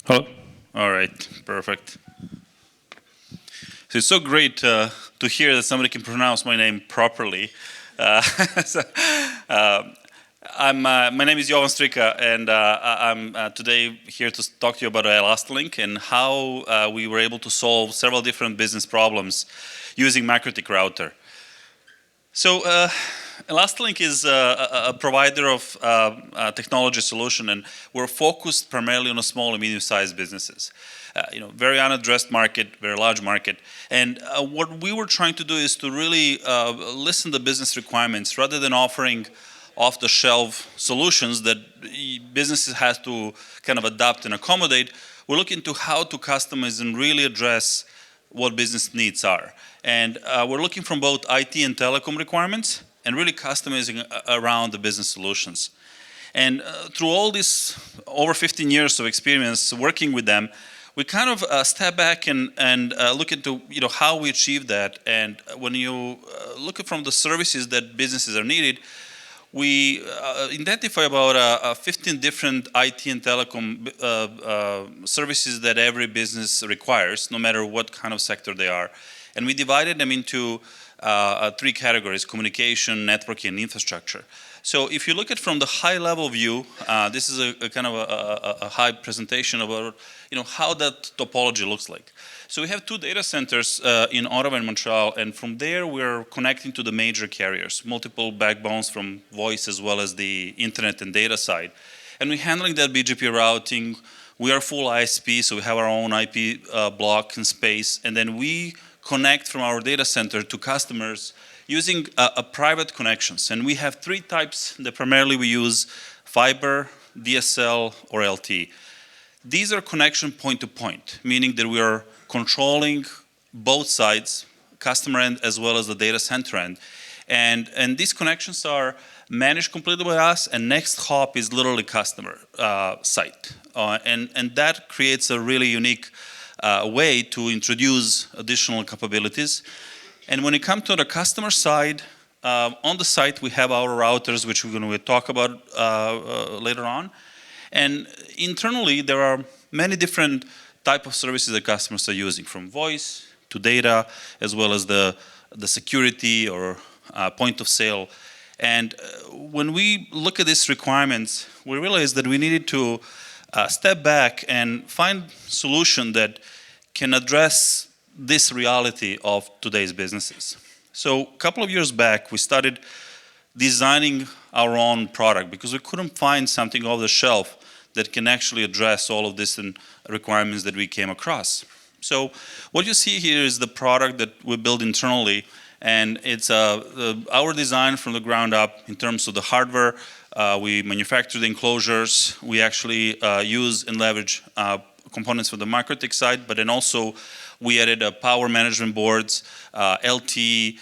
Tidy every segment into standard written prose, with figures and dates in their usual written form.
Hello. All right, perfect. So it's so great to hear that somebody can pronounce my name properly. Uh, so, uh, my name is Jovan Strika, and I'm today here to talk to you about ElastaLink and how we were able to solve several different business problems using MikroTik router. So ElastaLink is a provider of technology solution, and we're focused primarily on a small and medium-sized businesses. Very unaddressed market, very large market. And what we were trying to do is to really listen to business requirements rather than offering off-the-shelf solutions that businesses have to kind of adapt and accommodate. We're looking to how to customize and really address what business needs are. And we're looking from both IT and telecom requirements and really customizing around the business solutions. And through all this over 15 years of experience working with them, we kind of step back and look into how we achieve that. And when you look at from the services that businesses are needed, we identify about 15 different IT and telecom services that every business requires, no matter what kind of sector they are. And we divided them into three categories: communication, networking, and infrastructure. So if you look at from the high level view, this is a kind of a high presentation about how that topology looks like. So we have two data centers in Ottawa and Montreal, and from there we're connecting to the major carriers, multiple backbones from voice as well as the internet and data side. And we're handling that BGP routing. We are full ISP, so we have our own IP block and space, and then we connect from our data center to customers using a private connections. And we have three types that primarily we use: fiber, DSL, or LTE. These are connection point to point, meaning that we are controlling both sides, customer end as well as the data center end. And these connections are managed completely by us, and next hop is literally customer site. And that creates a really unique way to introduce additional capabilities. And when it comes to the customer side, on the site we have our routers, which we're going to talk about later on. And internally there are many different type of services that customers are using, from voice to data, as well as the security or point of sale. And when we look at these requirements, we realize that we needed to step back and find solution that can address this reality of today's businesses. So a couple of years back, we started designing our own product because we couldn't find something off the shelf that can actually address all of this and requirements that we came across. So what you see here is the product that we built internally, and it's our design from the ground up in terms of the hardware. We manufacture the enclosures. We actually use and leverage components from the Macrotick side, but then also we added power management boards, LTE,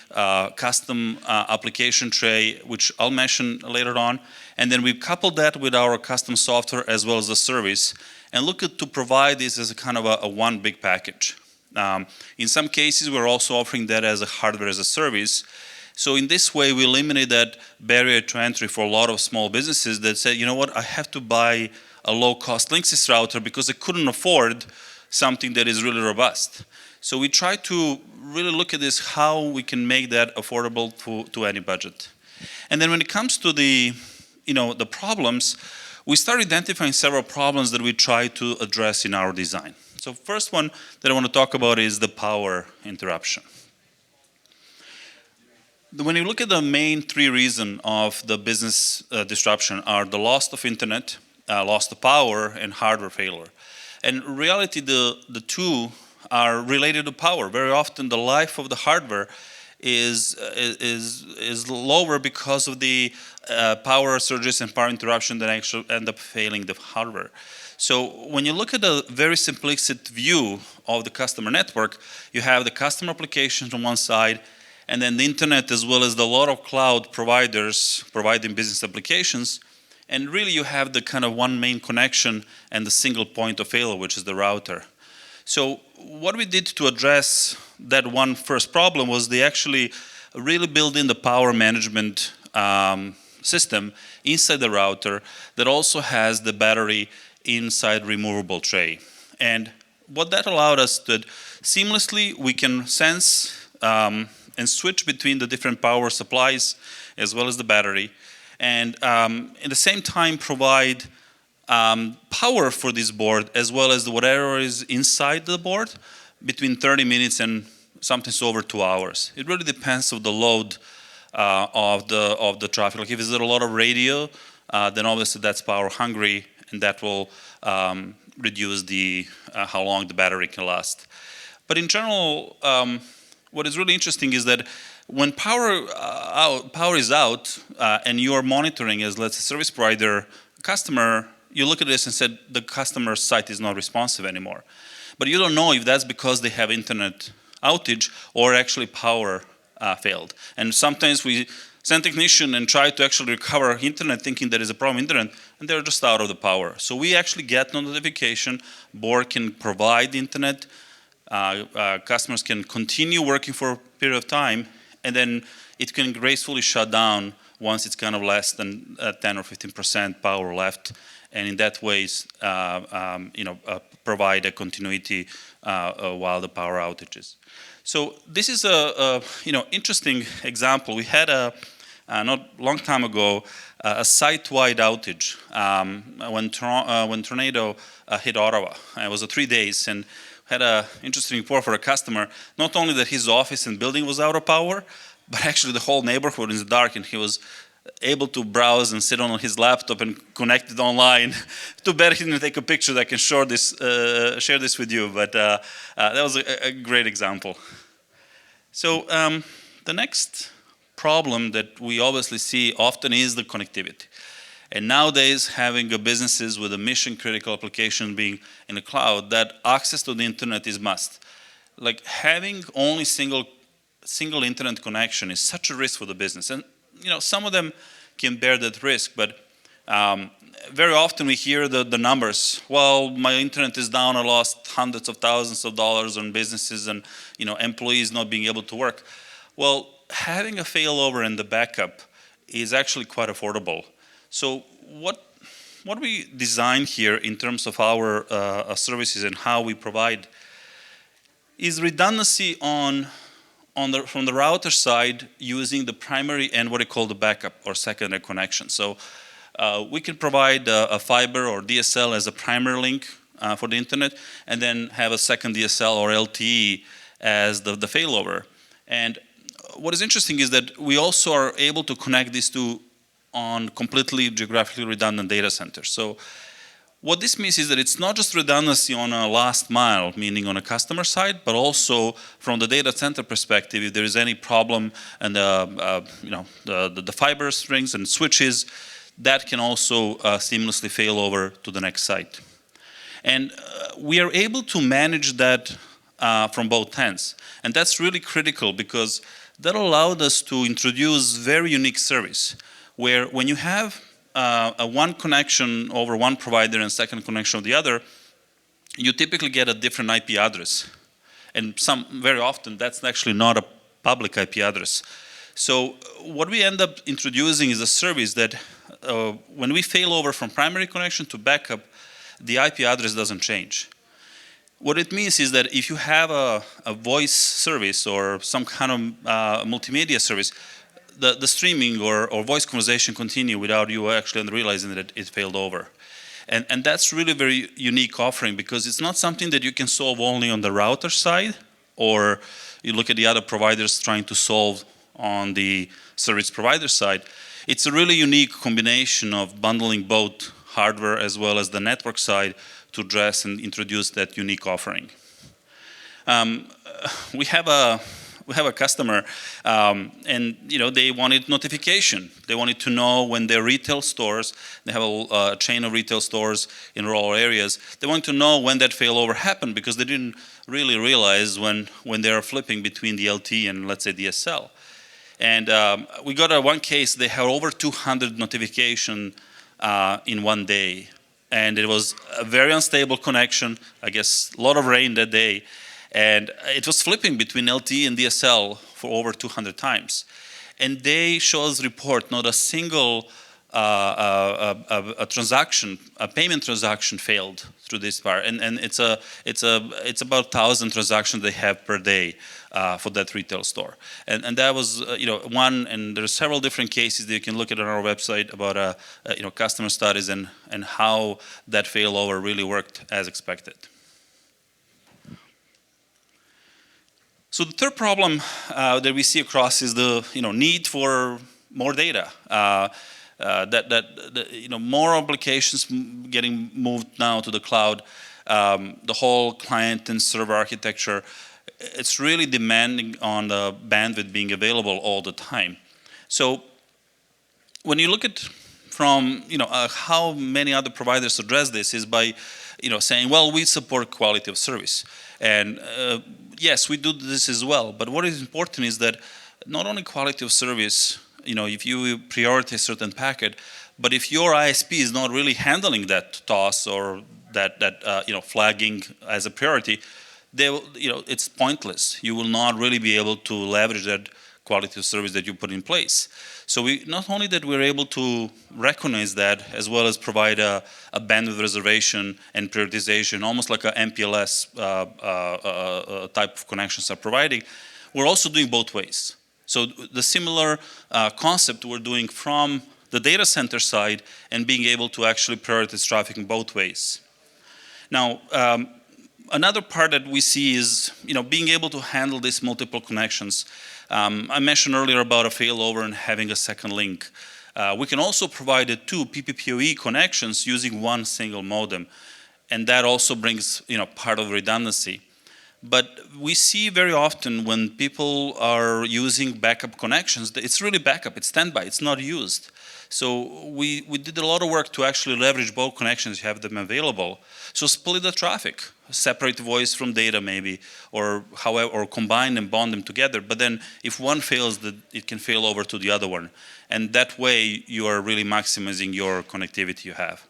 custom application tray, which I'll mention later on. And then we coupled that with our custom software as well as the service, and look at to provide this as a kind of a one big package. In some cases, we're also offering that as a hardware as a service. So in this way, we eliminate that barrier to entry for a lot of small businesses that say, you know what, I have to buy a low-cost Linksys router because I couldn't afford something that is really robust. So we try to really look at this, how we can make that affordable to any budget. And then when it comes to the problems, we start identifying several problems that we try to address in our design. So first one that I want to talk about is the power interruption. When you look at the main three reasons of the business disruption are the loss of internet, loss of power, and hardware failure. And in reality, the two are related to power. Very often the life of the hardware is lower because of the power surges and power interruption that actually end up failing the hardware. So when you look at a very simplistic view of the customer network, you have the customer applications on one side, and then the internet as well as the lot of cloud providers providing business applications. And really you have the kind of one main connection and the single point of failure, which is the router. So what we did to address that one first problem was they actually really build in the power management system inside the router that also has the battery inside removable tray. And what that allowed us to seamlessly, we can sense and switch between the different power supplies as well as the battery, and at the same time provide power for this board as well as whatever is inside the board between 30 minutes and sometimes over 2 hours. It really depends on the load of the traffic. Like if there's a lot of radio, then obviously that's power hungry, and that will reduce the how long the battery can last. But in general, what is really interesting is that when power is out, and you are monitoring as, let's say, service provider, customer, you look at this and said the customer site is not responsive anymore. But you don't know if that's because they have internet outage or actually power failed. And sometimes we send technician and try to actually recover internet thinking there is a problem internet, and they're just out of the power. So we actually get no notification, board can provide internet, customers can continue working for a period of time, and then it can gracefully shut down once it's kind of less than 10 or 15% power left, and in that ways, provide a continuity while the power outages. So this is a interesting example. We had not long time ago a site-wide outage when tornado hit Ottawa. It was 3 days, and had an interesting report for a customer. Not only that his office and building was out of power, but actually the whole neighborhood is dark, and he was able to browse and sit on his laptop and connect it online. Too bad he didn't take a picture that I can share this with you, but that was a great example. So the next problem that we obviously see often is the connectivity. And nowadays, having businesses with a mission-critical application being in the cloud, that access to the internet is must. Like having only single internet connection is such a risk for the business. And some of them can bear that risk, but very often we hear the numbers. Well, my internet is down, I lost hundreds of thousands of dollars on businesses and employees not being able to work. Well, having a failover and the backup is actually quite affordable. So what we design here in terms of our services and how we provide is redundancy from the router side using the primary and what I call the backup or secondary connection. So we can provide a fiber or DSL as a primary link for the internet, and then have a second DSL or LTE as the failover. And what is interesting is that we also are able to connect these two on completely geographically redundant data centers. So what this means is that it's not just redundancy on a last mile, meaning on a customer side, but also from the data center perspective, if there is any problem and the fiber strings and switches, that can also seamlessly fail over to the next site. And we are able to manage that from both ends. And that's really critical because that allowed us to introduce very unique service, where when you have a one connection over one provider and second connection of the other, you typically get a different IP address. And very often that's actually not a public IP address. So what we end up introducing is a service that when we fail over from primary connection to backup, the IP address doesn't change. What it means is that if you have a voice service or some kind of multimedia service, the streaming or voice conversation continue without you actually realizing that it failed over. And that's really a very unique offering because it's not something that you can solve only on the router side, or you look at the other providers trying to solve on the service provider side. It's a really unique combination of bundling both hardware as well as the network side to address and introduce that unique offering. We have a customer, and they wanted notification. They wanted to know when their retail stores, they have a chain of retail stores in rural areas, they wanted to know when that failover happened because they didn't really realize when they are flipping between the LTE and, let's say, DSL. And we got one case, they had over 200 notifications in one day. And it was a very unstable connection, I guess a lot of rain that day. And it was flipping between LTE and DSL for over 200 times. And they show us report not a single a transaction, a payment transaction failed through this part, and it's about 1,000 transactions they have per day for that retail store, and that was one, and there are several different cases that you can look at on our website about customer studies and how that failover really worked as expected. So the third problem that we see across is the need for more data. More applications getting moved now to the cloud. The whole client and server architecture, it's really demanding on the bandwidth being available all the time. So when you look at from how many other providers address this is by saying, well, we support quality of service, and yes, we do this as well. But what is important is that not only quality of service, if you prioritize certain packet, but if your ISP is not really handling that toss or that flagging as a priority, it's pointless. You will not really be able to leverage that quality of service that you put in place. So we not only that we're able to recognize that, as well as provide a bandwidth reservation and prioritization, almost like a MPLS type of connections are providing, we're also doing both ways. So the similar concept we're doing from the data center side and being able to actually prioritize traffic in both ways. Now, another part that we see is being able to handle these multiple connections. I mentioned earlier about a failover and having a second link. We can also provide 2 PPPoE connections using one single modem, and that also brings part of redundancy. But we see very often when people are using backup connections, it's really backup, it's standby, it's not used. So we did a lot of work to actually leverage both connections, have them available. So split the traffic, separate voice from data maybe, or combine them, bond them together. But then if one fails, it can fail over to the other one. And that way you are really maximizing your connectivity you have.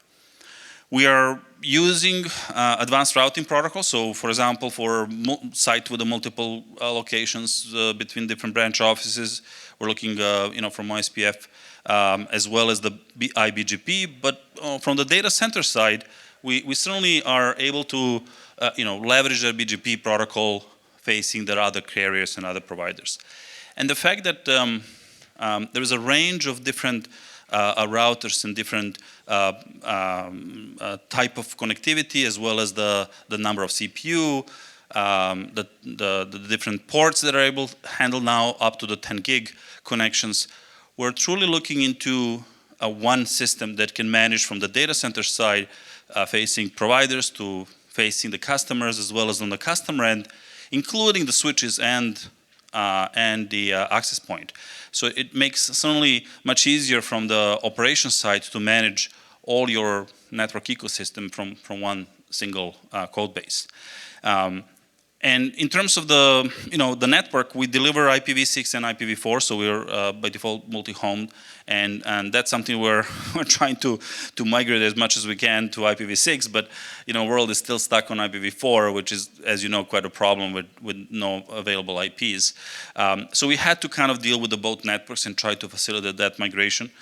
We are using advanced routing protocols. So for example, for site with the multiple locations between different branch offices, we're looking from OSPF as well as the IBGP. But from the data center side, we certainly are able to leverage the BGP protocol facing the other carriers and other providers. And the fact that there is a range of different routers and different type of connectivity, as well as the number of CPU, the different ports that are able to handle now up to the 10 gig connections. We're truly looking into one system that can manage from the data center side, facing providers to facing the customers, as well as on the customer end, including the switches and the access point. So it makes certainly much easier from the operation side to manage all your network ecosystem from one single code base. And in terms of the network, we deliver IPv6 and IPv4, so we're by default multi-homed, and that's something we're trying to migrate as much as we can to IPv6, but world is still stuck on IPv4, which is, as you know, quite a problem with no available IPs. So we had to kind of deal with the both networks and try to facilitate that migration.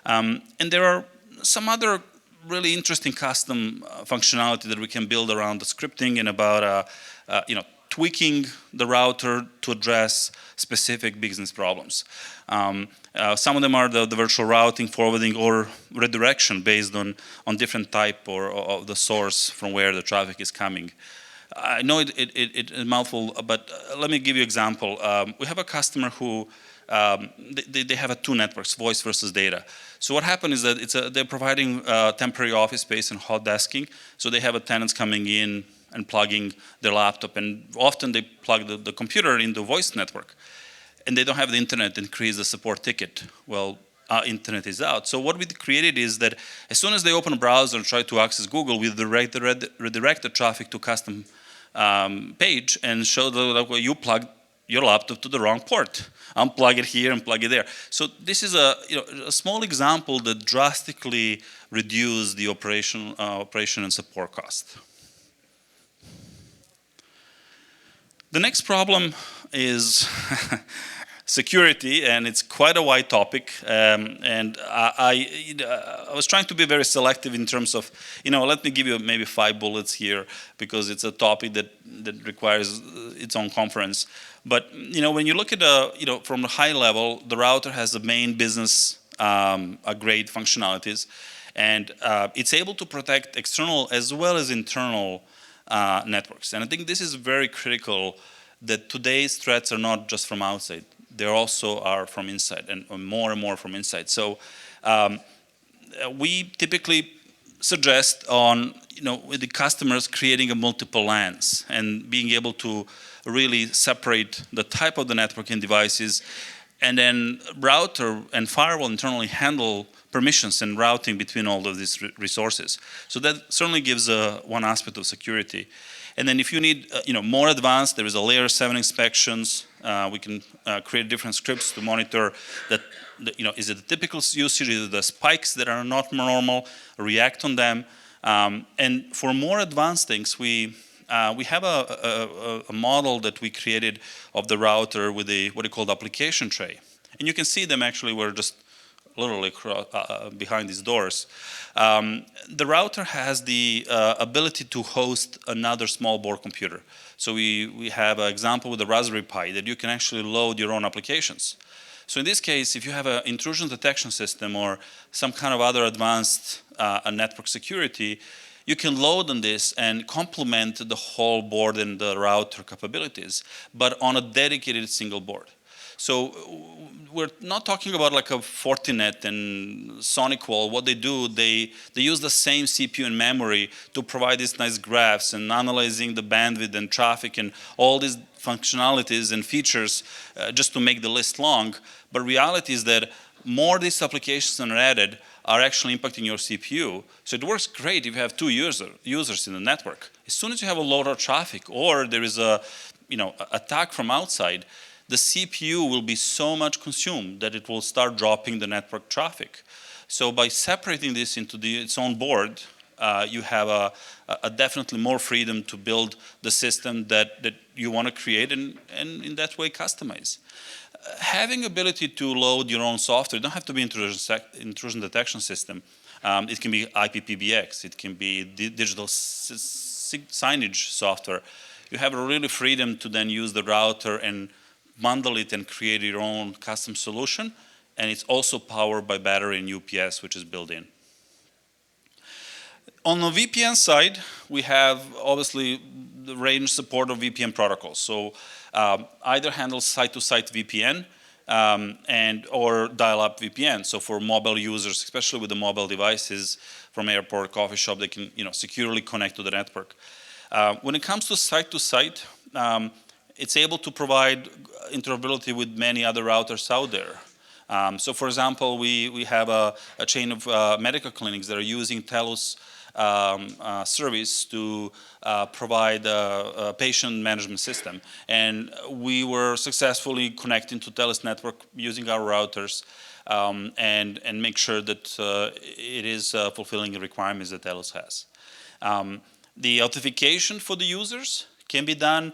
And there are some other really interesting custom functionality that we can build around the scripting and about tweaking the router to address specific business problems. Some of them are the virtual routing, forwarding, or redirection based on different type or of the source from where the traffic is coming. I know it's a mouthful, but let me give you an example. We have a customer who they have 2 networks, voice versus data. So what happened is that they're providing temporary office space and hot desking. So they have tenants coming in and plugging their laptop, and often they plug the computer in the voice network, and they don't have the internet and create the support ticket. Well, our internet is out. So what we created is that as soon as they open a browser and try to access Google, we redirect the traffic to custom page and show that you plugged your laptop to the wrong port. Unplug it here and plug it there. So this is a small example that drastically reduced the operation and support cost. The next problem is security, and it's quite a wide topic. And I was trying to be very selective in terms of, let me give you maybe 5 bullets here, because it's a topic that requires its own conference. But when you look at from the high level, the router has the main business grade functionalities, and it's able to protect external as well as internal networks. And I think this is very critical, that today's threats are not just from outside. They also are from inside, and more from inside. So we typically suggest with the customers creating a multiple LANs and being able to really separate the type of the networking devices, and then router and firewall internally handle permissions and routing between all of these resources. So that certainly gives one aspect of security. And then if you need more advanced, there is a layer 7 inspections. We can create different scripts to monitor that, is it the typical usage, is it the spikes that are not normal, react on them. And for more advanced things, we have a model that we created of the router with what we call the application tray. And you can see them actually, we're just literally behind these doors. The router has the ability to host another small board computer. So we have an example with the Raspberry Pi that you can actually load your own applications. So in this case, if you have an intrusion detection system or some kind of other advanced network security, you can load on this and complement the whole board and the router capabilities, but on a dedicated single board. So we're not talking about like a Fortinet and SonicWall. What they do, they use the same CPU and memory to provide these nice graphs and analyzing the bandwidth and traffic and all these functionalities and features just to make the list long. But reality is that more these applications are added are actually impacting your CPU. So it works great if you have 2 users in the network. As soon as you have a lot of traffic or there is a attack from outside, the CPU will be so much consumed that it will start dropping the network traffic. So by separating this into its own board, you have a definitely more freedom to build the system that you want to create and in that way customize. Having ability to load your own software, you don't have to be intrusion detection system. It can be IPPBX, it can be digital signage software. You have a really freedom to then use the router and bundle it and create your own custom solution. And it's also powered by battery and UPS, which is built in. On the VPN side, we have obviously the range support of VPN protocols. So either handles site-to-site VPN or dial-up VPN. So for mobile users, especially with the mobile devices from airport, coffee shop, they can securely connect to the network. When it comes to site-to-site, it's able to provide interoperability with many other routers out there. So for example, we have a chain of medical clinics that are using TELUS service to provide a patient management system. And we were successfully connecting to TELUS network using our routers and make sure that it is fulfilling the requirements that TELUS has. The authentication for the users can be done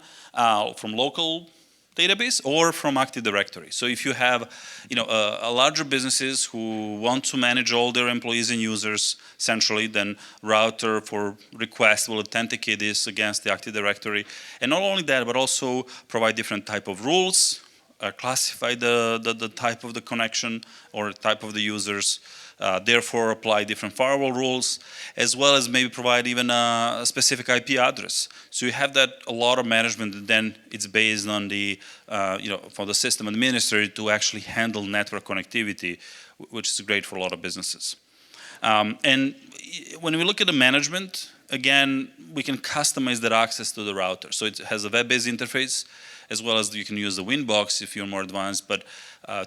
from local database or from Active Directory. So if you have a larger businesses who want to manage all their employees and users centrally, then router for request will authenticate this against the Active Directory. And not only that, but also provide different type of rules, classify the type of the connection or type of the users, therefore apply different firewall rules, as well as maybe provide even a specific IP address. So you have that a lot of management, and then it's based on the, for the system administrator to actually handle network connectivity, which is great for a lot of businesses. And when we look at the management, again, we can customize that access to the router. So it has a web-based interface, as well as you can use the Winbox if you're more advanced. But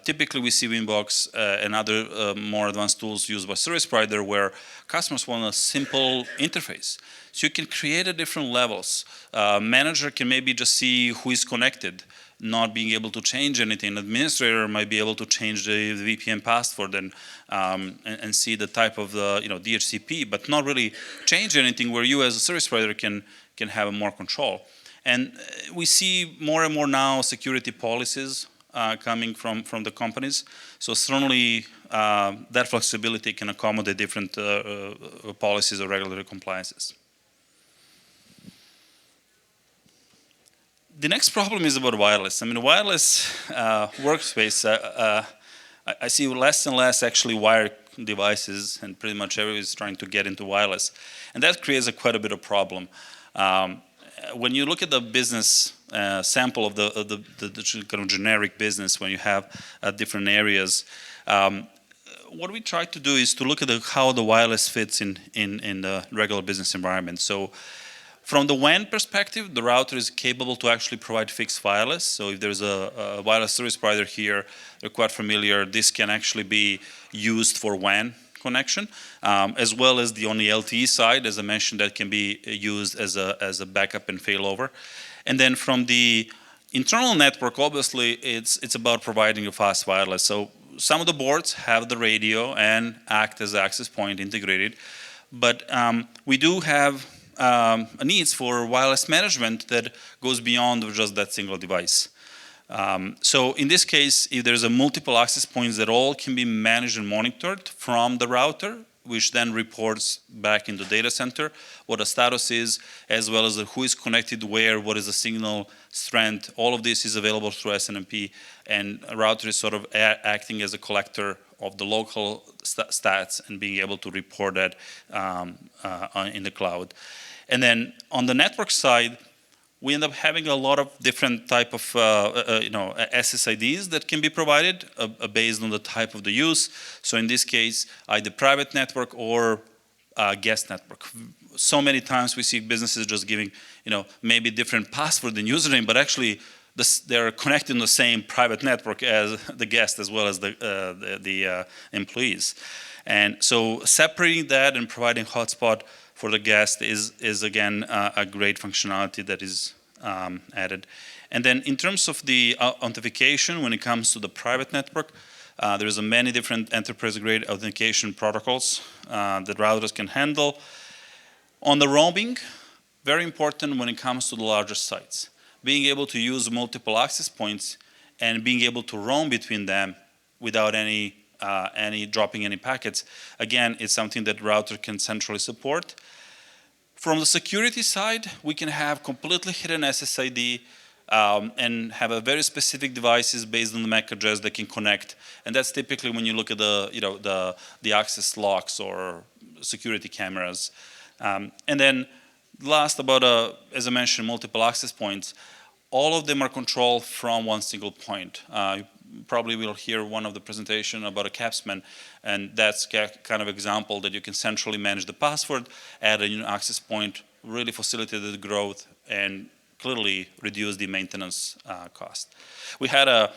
typically we see Winbox and other more advanced tools used by service provider where customers want a simple interface. So you can create at different levels. Manager can maybe just see who is connected, not being able to change anything. Administrator might be able to change the VPN password and see the type of the DHCP, but not really change anything where you as a service provider can have more control. And we see more and more now security policies coming from the companies. So certainly that flexibility can accommodate different policies or regulatory compliances. The next problem is about wireless. I mean, wireless workspace, I see less and less actually wired devices, and pretty much everybody is trying to get into wireless. And that creates quite a bit of problem. When you look at the business sample of the kind of generic business, when you have different areas, what we try to do is to look at how the wireless fits in the regular business environment. So from the WAN perspective, the router is capable to actually provide fixed wireless. So if there's a wireless service provider here, they're quite familiar, this can actually be used for WAN connection, as well as on the LTE side, as I mentioned, that can be used as a backup and failover. And then from the internal network, obviously, it's about providing a fast wireless. So some of the boards have the radio and act as access point integrated, but we do have needs for wireless management that goes beyond just that single device. So in this case, if there's a multiple access points that all can be managed and monitored from the router, which then reports back in the data center what the status is, as well as who is connected where, what is the signal strength. All of this is available through SNMP, and a router is sort of acting as a collector of the local stats and being able to report that in the cloud. And then on the network side, we end up having a lot of different type of SSIDs that can be provided based on the type of the use. So in this case, either private network or guest network. So many times we see businesses just giving, maybe different password and username, but actually they're connected in the same private network as the guest as well as the employees. And so separating that and providing hotspot for the guest is again a great functionality that is added. And then in terms of the authentication, when it comes to the private network, there's many different enterprise-grade authentication protocols that routers can handle. On the roaming, very important when it comes to the larger sites. Being able to use multiple access points and being able to roam between them without any dropping any packets, again, it's something that router can centrally support. From the security side, we can have completely hidden SSID and have a very specific devices based on the MAC address that can connect. And that's typically when you look at the access locks or security cameras. And then last, about as I mentioned, multiple access points. All of them are controlled from one single point. Probably will hear one of the presentation about a capsman, and that's kind of example that you can centrally manage the password, add a new access point, really facilitate the growth, and clearly reduce the maintenance cost. We had a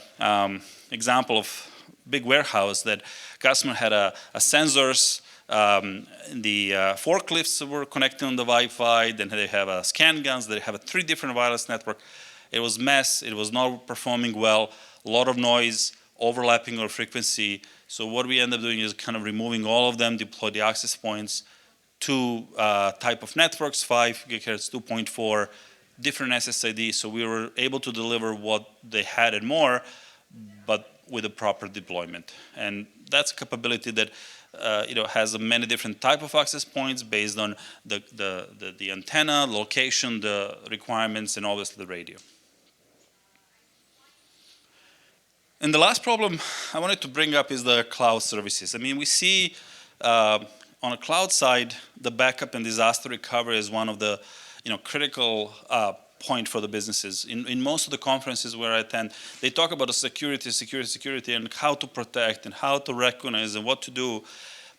example of big warehouse that customer had a sensors. The forklifts were connected on the Wi-Fi. Then they have a scan guns. They have 3 different wireless network. It was mess. It was not performing well. A lot of noise, overlapping our frequency. So what we end up doing is kind of removing all of them, deploy the access points, 2 type of networks, 5 GHz, 2.4, different SSID. So we were able to deliver what they had and more, but with a proper deployment. And that's a capability that has many different type of access points based on the antenna, location, the requirements, and obviously the radio. And the last problem I wanted to bring up is the cloud services. I mean, we see on a cloud side, the backup and disaster recovery is one of the critical point for the businesses. In most of the conferences where I attend, they talk about the security, and how to protect and how to recognize and what to do.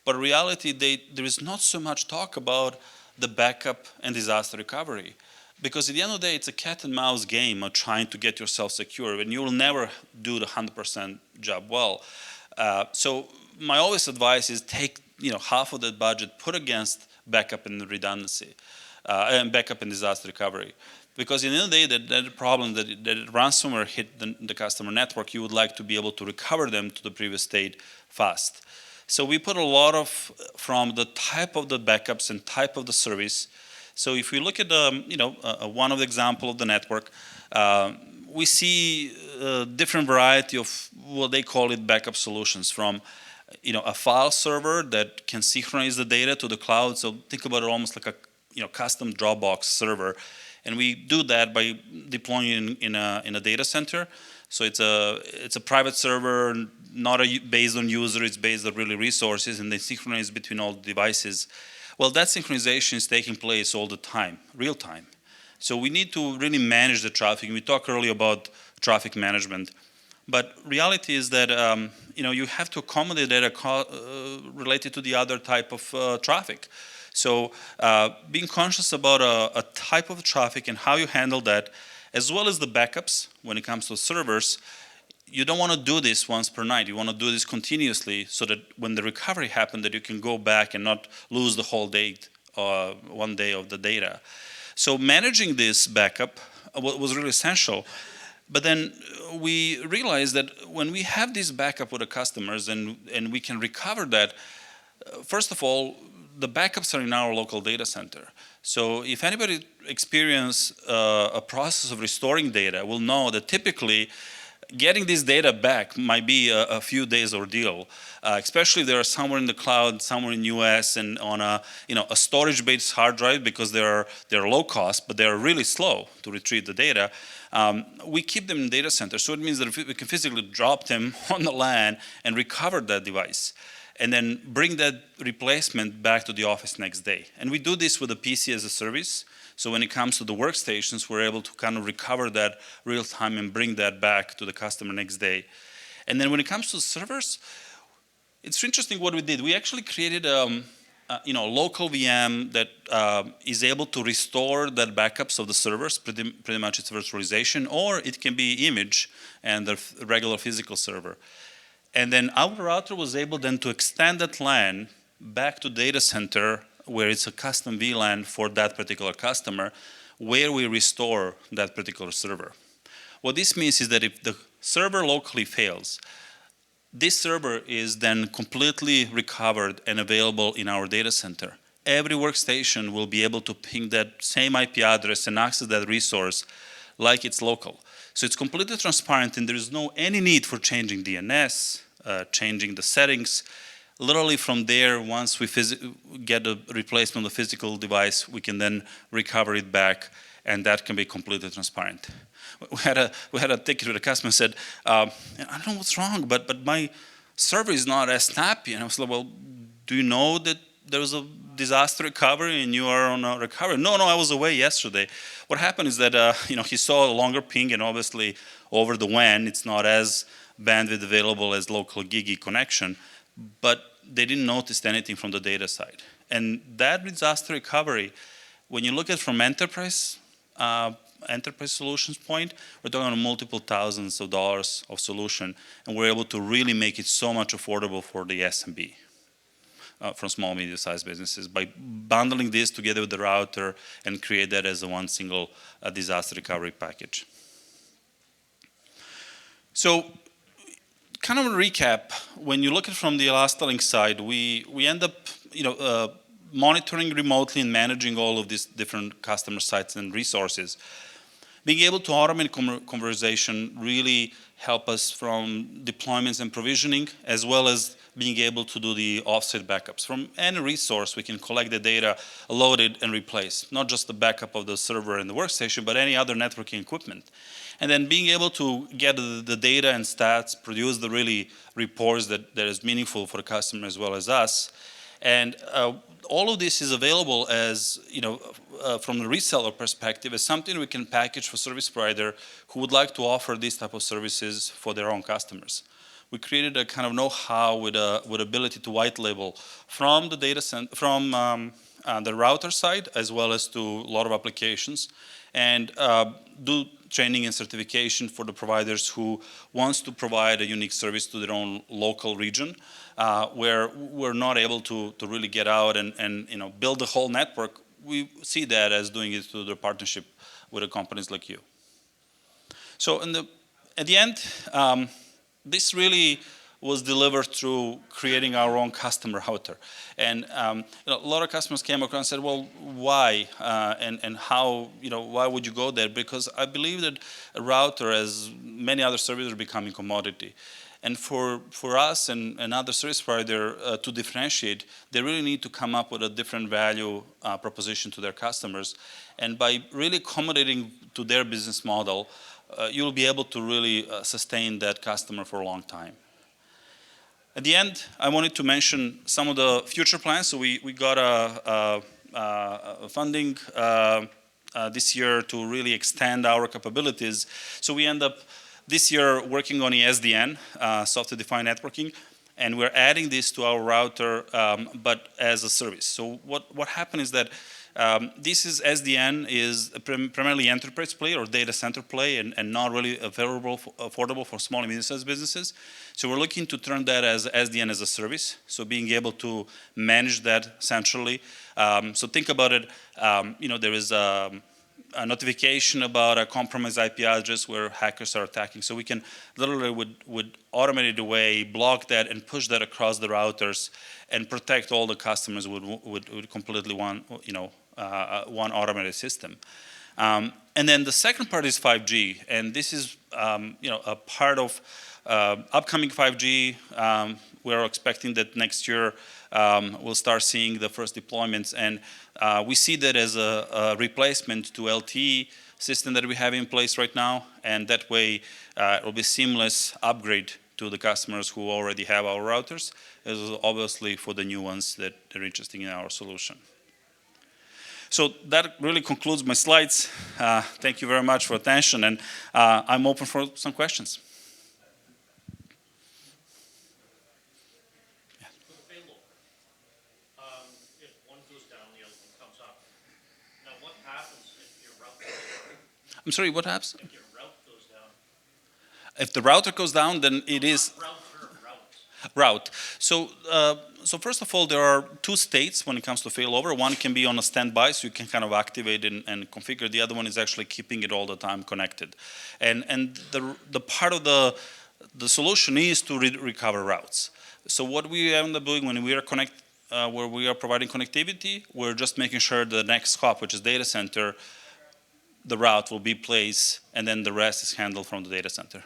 But in reality, there is not so much talk about the backup and disaster recovery. Because at the end of the day, it's a cat and mouse game of trying to get yourself secure, and you will never do the 100% job well. So my always advice is take half of that budget, put against backup and redundancy, and backup and disaster recovery. Because at the end of the day, that problem that ransomware hit the customer network, you would like to be able to recover them to the previous state fast. So we put a lot of from the type of the backups and type of the service. So if we look at one of the example of the network, we see different variety of what they call it backup solutions, from a file server that can synchronize the data to the cloud. So think about it almost like a custom Dropbox server, and we do that by deploying in a data center. So it's a private server, not based on user. It's based on really resources, and they synchronize between all the devices. Well, that synchronization is taking place all the time, real time. So we need to really manage the traffic. We talked earlier about traffic management, but reality is that you have to accommodate data related to the other type of traffic. So being conscious about a type of traffic and how you handle that, as well as the backups when it comes to servers. You don't want to do this once per night. You want to do this continuously, so that when the recovery happens, that you can go back and not lose the whole day, one day of the data. So managing this backup was really essential. But then we realized that when we have this backup with the customers and we can recover that, first of all, the backups are in our local data center. So if anybody experience a process of restoring data, will know that typically getting this data back might be a few days ordeal, especially if they are somewhere in the cloud, somewhere in US, and on a storage-based hard drive, because they're low cost, but they're really slow to retrieve the data. We keep them in data center, so it means that we can physically drop them on the LAN and recover that device, and then bring that replacement back to the office next day. And we do this with a PC as a service. So when it comes to the workstations, we're able to kind of recover that real time and bring that back to the customer next day. And then when it comes to servers, it's interesting what we did. We actually created a local VM that is able to restore that backups of the servers. Pretty much it's virtualization, or it can be image and the regular physical server. And then our router was able then to extend that LAN back to data center, where it's a custom VLAN for that particular customer, where we restore that particular server. What this means is that if the server locally fails, this server is then completely recovered and available in our data center. Every workstation will be able to ping that same IP address and access that resource like it's local. So it's completely transparent, and there is any need for changing DNS, changing the settings. Literally from there, once we get a replacement of the physical device, we can then recover it back, and that can be completely transparent. We had a ticket with a customer and said, I don't know what's wrong, but my server is not as snappy. And I was like, well, do you know that there was a disaster recovery and you are on a recovery? No, I was away yesterday. What happened is that he saw a longer ping, and obviously over the WAN, it's not as bandwidth available as local gigi connection, but they didn't notice anything from the data side. And that disaster recovery, when you look at it from enterprise solutions point, we're talking about multiple thousands of dollars of solution, and we're able to really make it so much affordable for the SMB, from small, medium-sized businesses, by bundling this together with the router and create that as a one single disaster recovery package. So, kind of a recap, when you look at it from the ElastaLink side, we end up monitoring remotely and managing all of these different customer sites and resources. Being able to automate conversation really help us from deployments and provisioning, as well as being able to do the offsite backups. From any resource, we can collect the data, load it, and replace. Not just the backup of the server and the workstation, but any other networking equipment. And then being able to get the data and stats, produce the really reports that is meaningful for the customer as well as us. And all of this is available as, from the reseller perspective, as something we can package for service provider who would like to offer these type of services for their own customers. We created a kind of know-how with ability to white label from the data center, from the router side, as well as to a lot of applications, and do training and certification for the providers who wants to provide a unique service to their own local region, where we're not able to really get out and build a whole network. We see that as doing it through the partnership with the companies like you. So at the end, this really was delivered through creating our own custom router. And a lot of customers came across and said, well, why? And how, why would you go there? Because I believe that a router, as many other services, are becoming commodity. And for us and other service provider to differentiate, they really need to come up with a different value proposition to their customers. And by really accommodating to their business model, you'll be able to really sustain that customer for a long time. At the end, I wanted to mention some of the future plans. So we got a funding this year to really extend our capabilities. So we end up this year working on the SDN, software-defined networking, and we're adding this to our router, but as a service. So what happened is that this is SDN is primarily enterprise play or data center play and not really affordable for small and medium-sized businesses. So we're looking to turn that as SDN as a service. So being able to manage that centrally. So think about it, there is a notification about a compromised IP address where hackers are attacking. So we can literally would automated way block that and push that across the routers and protect all the customers with completely one automated system. And then the second part is 5G, and this is a part of upcoming 5G. We're expecting that next year we'll start seeing the first deployments, and we see that as a replacement to LTE system that we have in place right now, and that way it will be seamless upgrade to the customers who already have our routers, as well as obviously for the new ones that are interested in our solution. So that really concludes my slides. Thank you very much for attention, and I'm open for some questions. Yeah. For the failover, if one goes down, the other one comes up. Now, what happens if your route goes down? I'm sorry, what happens? If your route goes down. If the router goes down, then it is... Route. So first of all, there are two states when it comes to failover. One can be on a standby, so you can kind of activate and configure. The other one is actually keeping it all the time connected. And the part of the solution is to recover routes. So what we end up doing when we are where we are providing connectivity, we're just making sure the next hop, which is data center, the route will be placed, and then the rest is handled from the data center.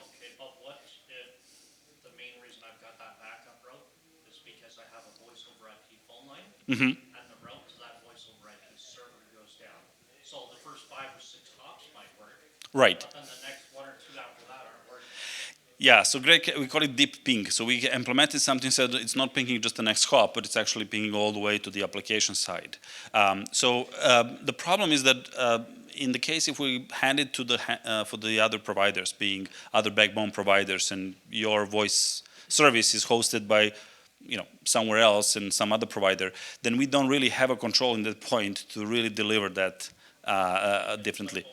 Mm-hmm. And the route to that voice over IP server goes down. So the first 5 or 6 hops might work. Right. But then the next 1 or 2 after that aren't working. Yeah, so Greg, we call it deep ping. So we implemented something so that it's not pinging just the next hop, but it's actually pinging all the way to the application side. The problem is that in the case if we hand it to for the other providers, being other backbone providers, and your voice service is hosted by somewhere else and some other provider, then we don't really have a control in that point to really deliver that differently.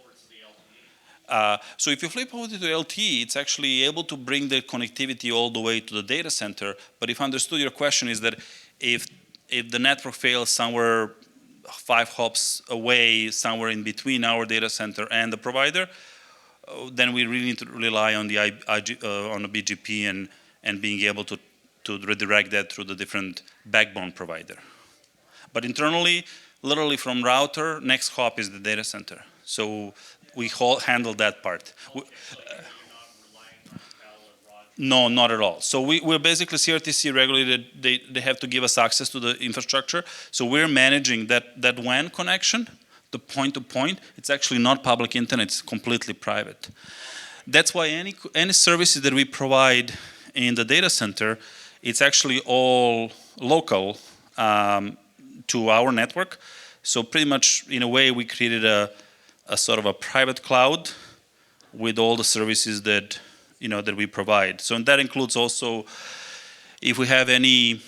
So if you flip over to LTE, it's actually able to bring the connectivity all the way to the data center. But if I understood your question is that if the network fails somewhere 5 hops away, somewhere in between our data center and the provider, then we really need to rely on the on the BGP and being able to redirect that through the different backbone provider. But internally, literally from router, next hop is the data center. So we handle that part. Okay, so you're not relying on Bell and Rod? No, not at all. So we're basically CRTC regulated. They have to give us access to the infrastructure. So we're managing that WAN connection, the point-to-point. It's actually not public internet. It's completely private. That's why any services that we provide in the data center, it's actually all local to our network. So pretty much, in a way, we created a sort of a private cloud with all the services that that we provide. So that includes also if we have any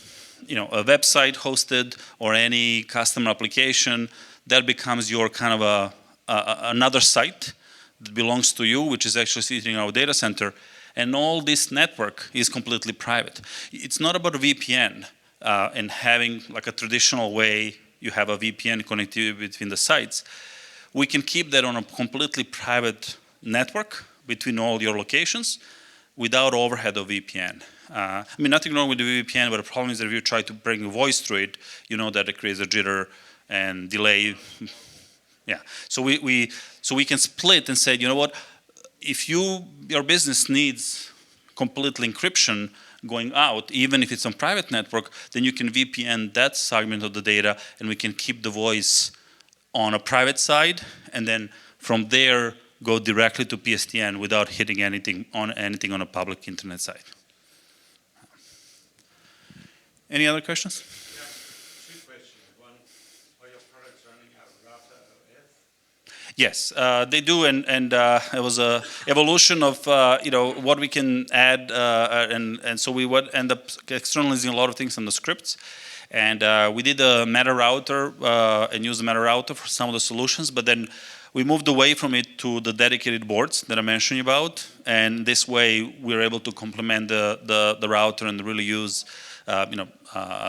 a website hosted or any custom application, that becomes your kind of another site that belongs to you, which is actually sitting in our data center. And all this network is completely private. It's not about a VPN and having like a traditional way you have a VPN connectivity between the sites. We can keep that on a completely private network between all your locations without overhead of VPN. I mean, nothing wrong with the VPN, but the problem is that if you try to bring a voice through it, you know that it creates a jitter and delay. Yeah, so we can split and say, you know what, if your business needs complete encryption going out, even if it's on private network, then you can VPN that segment of the data, and we can keep the voice on a private side, and then from there go directly to PSTN without hitting anything on a public internet site. Any other questions? Yeah, two questions. One, are your products running out of router OS? Yes, they do, and it was a evolution of what we can add, and so we would end up externalizing a lot of things on the scripts, and we did a meta router and used the meta router for some of the solutions, but then we moved away from it to the dedicated boards that I mentioned about, and this way we're able to complement the router and really use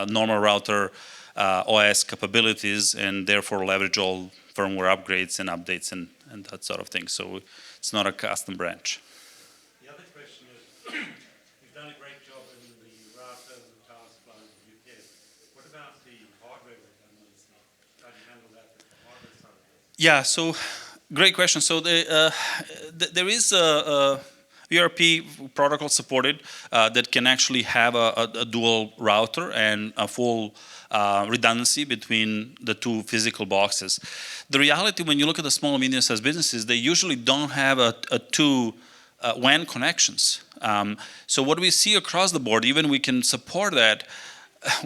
normal router OS capabilities, and therefore leverage all firmware upgrades and updates and that sort of thing. So it's not a custom branch. The other question is, you've done a great job in the router, the tower supplies, the UPS. What about the hardware redundancy? How do you handle that with the hardware side of it? Yeah, so great question. So there is a ERP protocol supported that can actually have a dual router and a full redundancy between the two physical boxes. The reality, when you look at the small and medium-sized businesses, they usually don't have a two WAN connections. So what we see across the board, even we can support that,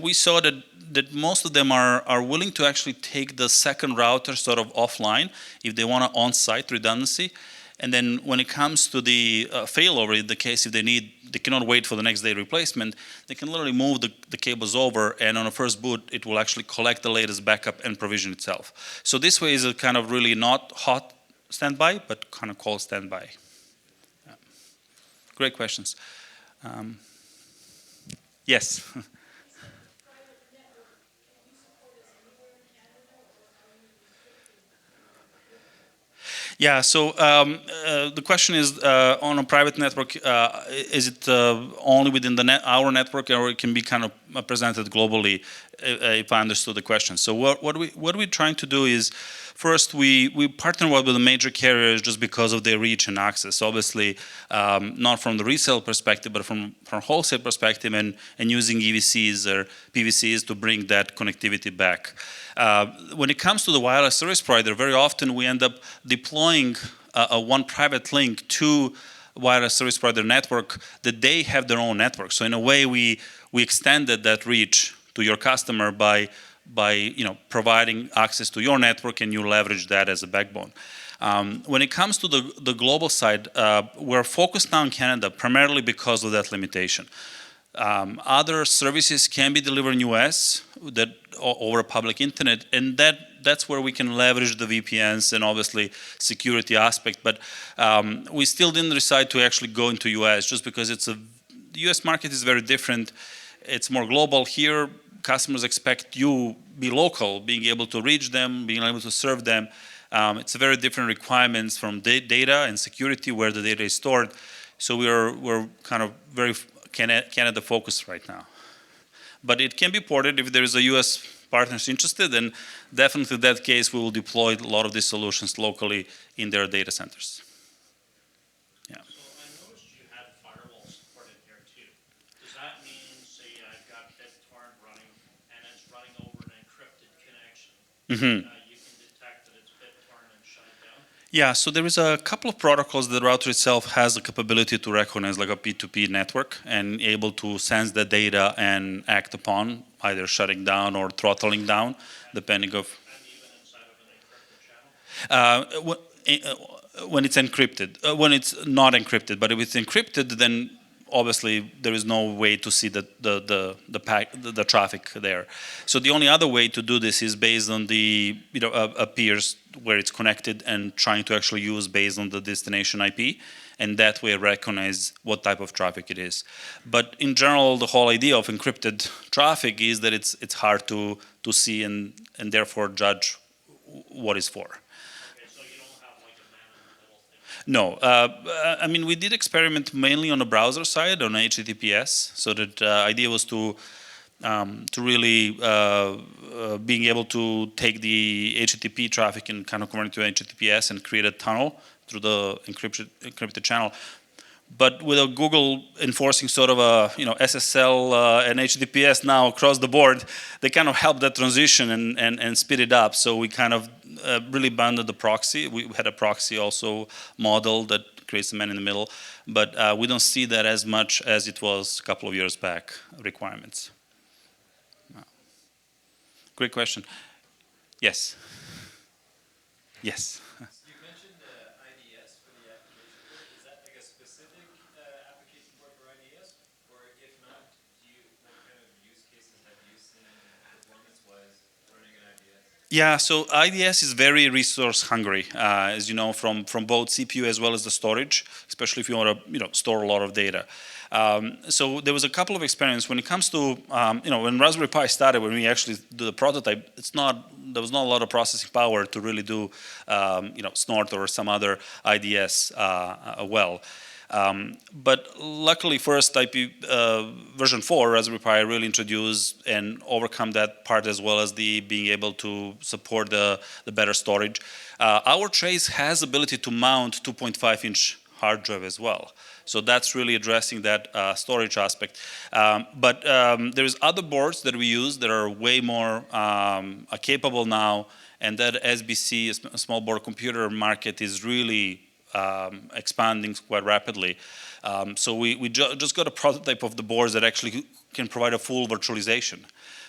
we saw that most of them are willing to actually take the second router sort of offline if they want an on-site redundancy. And then when it comes to the failover, in the case if they cannot wait for the next day replacement, they can literally move the cables over, and on a first boot, it will actually collect the latest backup and provision itself. So this way is a kind of really not hot standby, but kind of cold standby. Yeah. Great questions. Yes. Yeah, so the question is, on a private network, is it only within our network, or it can be kind of presented globally, if I understood the question. So what we're trying to do is, first, we partner with the major carriers just because of their reach and access. Obviously, not from the resale perspective, but from wholesale perspective, and using EVCs or PVCs to bring that connectivity back. When it comes to the wireless service provider, very often we end up deploying one private link to wireless service provider network that they have their own network. So in a way, we extended that reach to your customer by providing access to your network, and you leverage that as a backbone. When it comes to the global side, we're focused now in Canada primarily because of that limitation. Other services can be delivered in US over a public internet, and that's where we can leverage the VPNs and obviously security aspect. But we still didn't decide to actually go into US just because the US market is very different. It's more global. Here, customers expect you be local, being able to reach them, being able to serve them. It's a very different requirements from data and security where the data is stored. So we're kind of very Canada focused right now. But it can be ported if there is a US partners interested, then definitely in that case we will deploy a lot of these solutions locally in their data centers. Yeah. So I noticed you had firewall support in here too. Does that mean, say I've got BitTorrent running and it's running over an encrypted connection, you can detect that it's BitTorrent and shut it down? Yeah, so there is a couple of protocols that the router itself has the capability to recognize, like a P2P network, and able to sense the data and act upon, either shutting down or throttling down, depending of. And even inside of an encrypted channel? When it's encrypted, when it's not encrypted, but if it's encrypted, then obviously there is no way to see the traffic there. So the only other way to do this is based on the peers where it's connected and trying to actually use based on the destination IP, and that way recognize what type of traffic it is. But in general, the whole idea of encrypted traffic is that it's hard to see and therefore judge what is for. Okay, so you don't have like a man in the middle thing? No, I mean, we did experiment mainly on the browser side, on HTTPS. So that idea was to really being able to take the HTTP traffic and kind of convert it to HTTPS and create a tunnel through the encrypted channel. But with Google enforcing sort of a SSL and HTTPS now across the board, they kind of helped that transition and speed it up. So we kind of really bundled the proxy. We had a proxy also model that creates a man in the middle, but we don't see that as much as it was a couple of years back requirements. Great question. Yes. Yes. You mentioned IDS for the application port. Is that like a specific application port for IDS? Or if not, what kind of use cases have you seen performance-wise running an IDS? Yeah, so IDS is very resource hungry, as you know, from both CPU as well as the storage, especially if you want to store a lot of data. So there was a couple of experiments when it comes to when Raspberry Pi started, when we actually do the prototype. There was not a lot of processing power to really do Snort or some other IDS well. But luckily, first IP version 4 Raspberry Pi really introduced and overcome that part, as well as the being able to support the better storage. Our trace has ability to mount 2.5-inch hard drive as well. So that's really addressing that storage aspect. But there's other boards that we use that are way more capable now, and that SBC, a small board computer market, is really expanding quite rapidly. So we just got a prototype of the boards that actually can provide a full virtualization.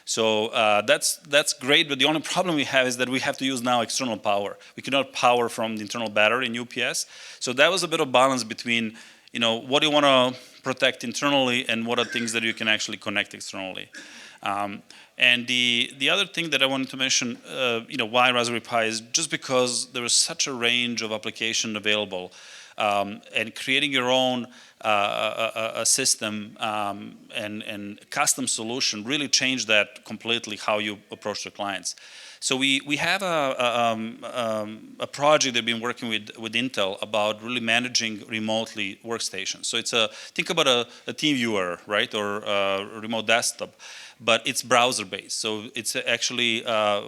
So that's great, but the only problem we have is that we have to use now external power. We cannot power from the internal battery in UPS. So that was a bit of balance between what do you want to protect internally and what are things that you can actually connect externally. And the other thing that I wanted to mention, why Raspberry Pi, is just because there is such a range of application available, and creating your own a system and custom solution really changed that completely, how you approach the clients. So we have a project that we've been working with Intel about really managing remotely workstations. So it's think about a team viewer, right, or a remote desktop, but it's browser based. So it's actually a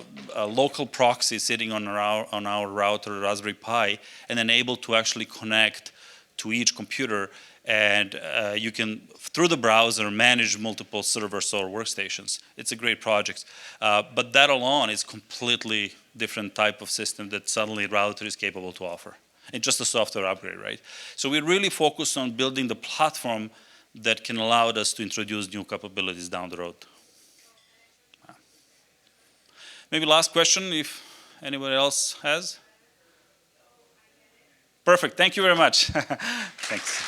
local proxy sitting on our router Raspberry Pi, and then able to actually connect to each computer, and you can, through the browser, manage multiple servers or workstations. It's a great project. But that alone is completely different type of system that suddenly router is capable to offer. It's just a software upgrade, right? So we really focus on building the platform that can allow us to introduce new capabilities down the road. Maybe last question, if anybody else has. Perfect. Thank you very much. Thanks.